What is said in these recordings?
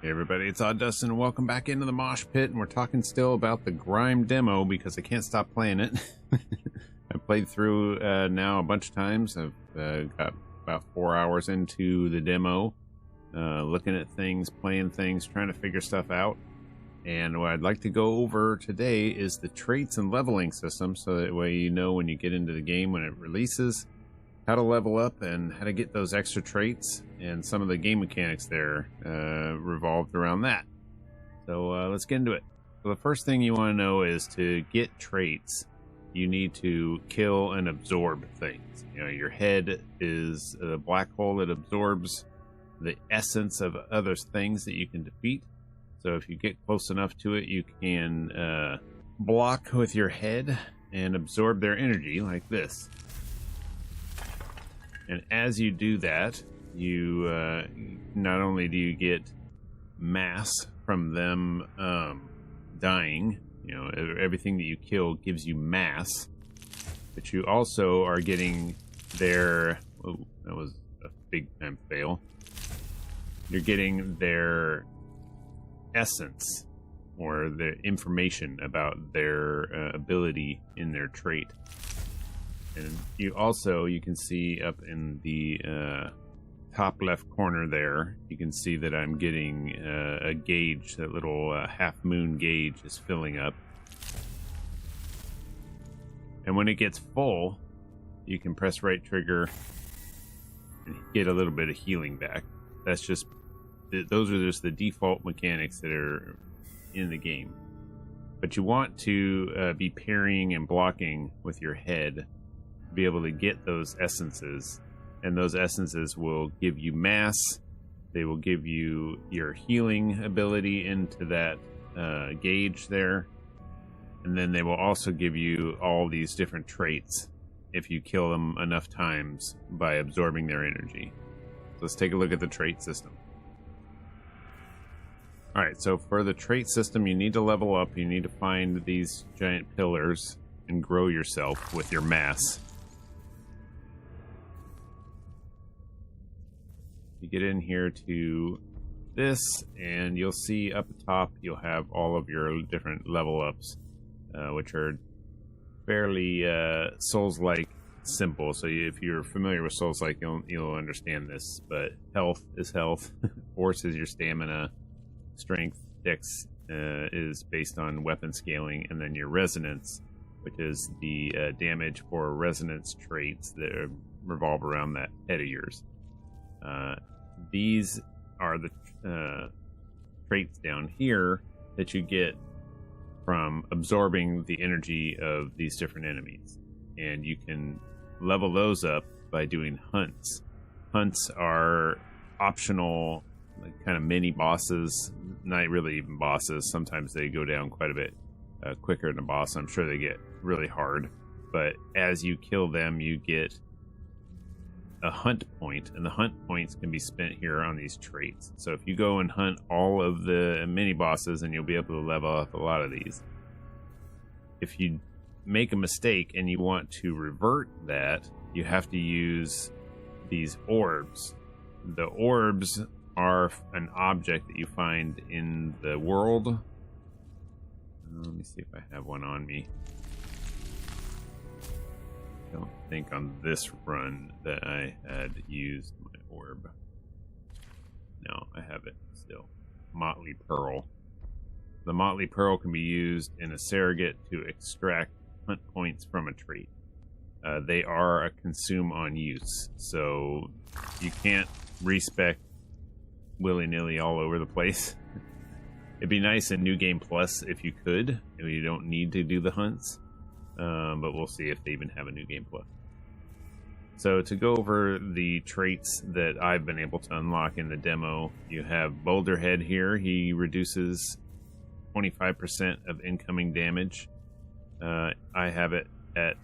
Hey everybody, it's Odd Dustin and welcome back into the Mosh Pit, and we're talking still about the Grime demo because I can't stop playing it. I've played through now a bunch of times. I've got about 4 hours into the demo, looking at things, playing things, trying to figure stuff out. And what I'd like to go over today is the traits and leveling system, so that way you know when you get into the game when it releases how to level up and how to get those extra traits, and some of the game mechanics there revolved around that. So let's get into it. So the first thing you want to know is to get traits, you need to kill and absorb things. You know, your head is a black hole that absorbs the essence of other things that you can defeat. So if you get close enough to it, you can block with your head and absorb their energy like this. And as you do that, you not only do you get mass from them dying, you know, everything that you kill gives you mass, but you also are getting their, oh, that was a big time fail. You're getting their essence, or the information about their ability in their trait. And you can see up in the top left corner there, you can see that I'm getting a gauge. That little half moon gauge is filling up. And when it gets full, you can press right trigger and get a little bit of healing back. That's just, those are just the default mechanics that are in the game. But you want to be parrying and blocking with your head, be able to get those essences, and those essences will give you mass. They will give you your healing ability into that gauge there, and then they will also give you all these different traits if you kill them enough times by absorbing their energy. So let's take a look at the trait system. Alright, so for the trait system, you need to level up. You need to find these giant pillars and grow yourself with your mass. You get in here to this, and you'll see up top you'll have all of your different level ups, which are fairly Souls-like simple. So if you're familiar with Souls-like, you'll understand this. But health is health, force is your stamina, strength, dex is based on weapon scaling, and then your resonance, which is the damage for resonance traits that revolve around that head of yours. These are the traits down here that you get from absorbing the energy of these different enemies. And you can level those up by doing hunts. Hunts are optional, like kind of mini bosses, not really even bosses. Sometimes they go down quite a bit quicker than a boss. I'm sure they get really hard. But as you kill them, you get a hunt point, and the hunt points can be spent here on these traits. So if you go and hunt all of the mini bosses, and you'll be able to level up a lot of these. If you make a mistake and you want to revert that, you have to use these orbs. The orbs are an object that you find in the world. Let me see if I have one on me. I don't think on this run that I had used my orb. No, I have it still. Motley Pearl. The Motley Pearl can be used in a surrogate to extract hunt points from a trait. They are a consume on use, so you can't respec willy-nilly all over the place. It'd be nice in New Game Plus if you could. You don't need to do the hunts. But we'll see if they even have a New Game Plus. So to go over the traits that I've been able to unlock in the demo, you have Boulderhead here. He reduces 25% of incoming damage. I have it at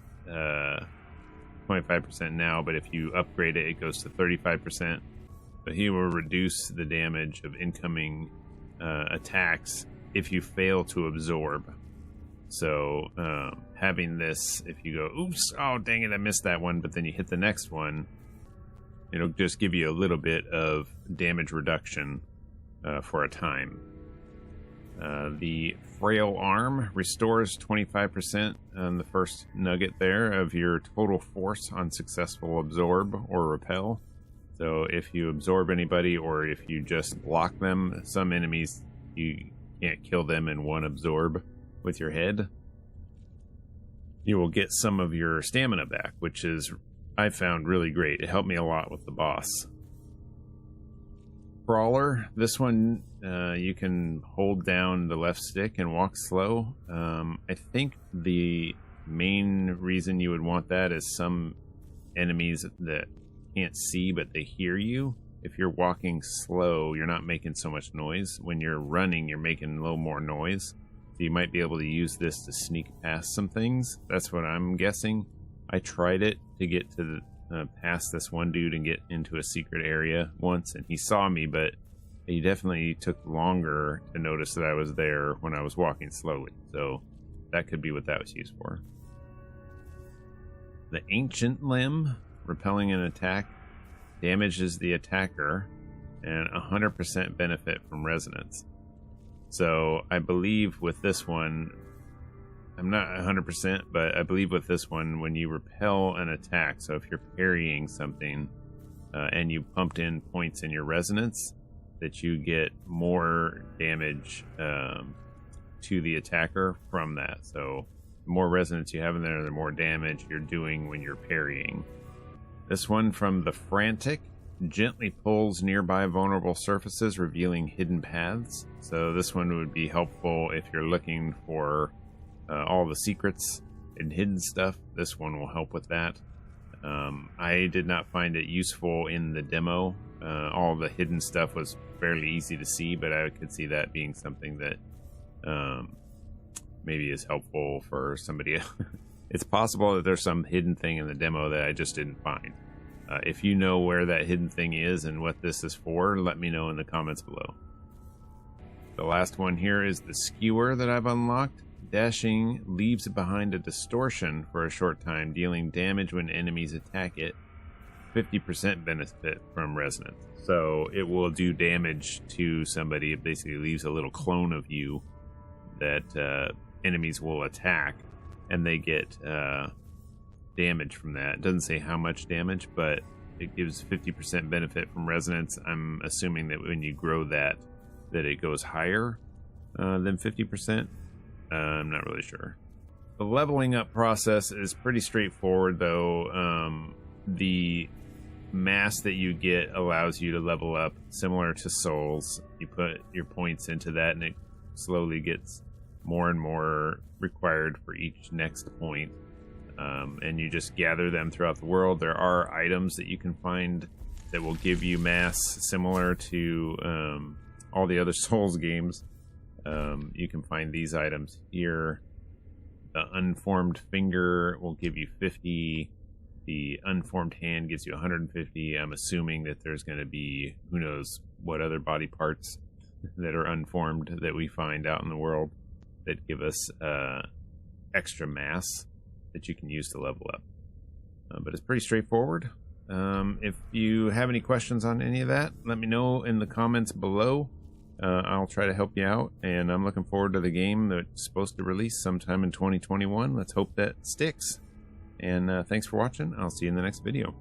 25% now, but if you upgrade it, it goes to 35%. But he will reduce the damage of incoming attacks if you fail to absorb. So having this, if you go, oops, oh dang it, I missed that one, but then you hit the next one, it'll just give you a little bit of damage reduction for a time. The frail arm restores 25% on the first nugget there of your total force on successful absorb or repel. So if you absorb anybody or if you just block them, some enemies you can't kill them in one absorb with your head. You will get some of your stamina back, which is, I found, really great. It helped me a lot with the boss. Brawler, this one you can hold down the left stick and walk slow. I think the main reason you would want that is some enemies that can't see but they hear you. If you're walking slow, you're not making so much noise. When you're running, you're making a little more noise. So you might be able to use this to sneak past some things. That's what I'm guessing. I tried it to get to past this one dude and get into a secret area once, and he saw me, but he definitely took longer to notice that I was there when I was walking slowly. So that could be what that was used for. The Ancient Limb, repelling an attack, damages the attacker, and 100% benefit from resonance. So I believe with this one, I'm not 100%, but I believe with this one, when you repel an attack, so if you're parrying something and you pumped in points in your resonance, that you get more damage to the attacker from that. So the more resonance you have in there, the more damage you're doing when you're parrying. This one from the Frantic, gently pulls nearby vulnerable surfaces, revealing hidden paths. So this one would be helpful if you're looking for all the secrets and hidden stuff. This one will help with that. I did not find it useful in the demo. All the hidden stuff was fairly easy to see, but I could see that being something that maybe is helpful for somebody else. It's possible that there's some hidden thing in the demo that I just didn't find. If you know where that hidden thing is and what this is for, let me know in the comments below. The last one here is the Skewer that I've unlocked. Dashing leaves behind a distortion for a short time, dealing damage when enemies attack it. 50% benefit from resonance. So it will do damage to somebody. It basically leaves a little clone of you that enemies will attack, and they get damage from that. It doesn't say how much damage, but it gives 50% benefit from resonance. I'm assuming that when you grow that it goes higher than 50%. I'm not really sure. The leveling up process is pretty straightforward, though. The mass that you get allows you to level up, similar to Souls. You put your points into that, and it slowly gets more and more required for each next point. And you just gather them throughout the world. There are items that you can find that will give you mass, similar to all the other Souls games. You can find these items here. The unformed finger will give you 50. The unformed hand gives you 150. I'm assuming that there's going to be, who knows what other body parts that are unformed that we find out in the world that give us extra mass that you can use to level up. But it's pretty straightforward. If you have any questions on any of that, let me know in the comments below. I'll try to help you out, and I'm looking forward to the game that's supposed to release sometime in 2021. Let's hope that sticks. And thanks for watching. I'll see you in the next video.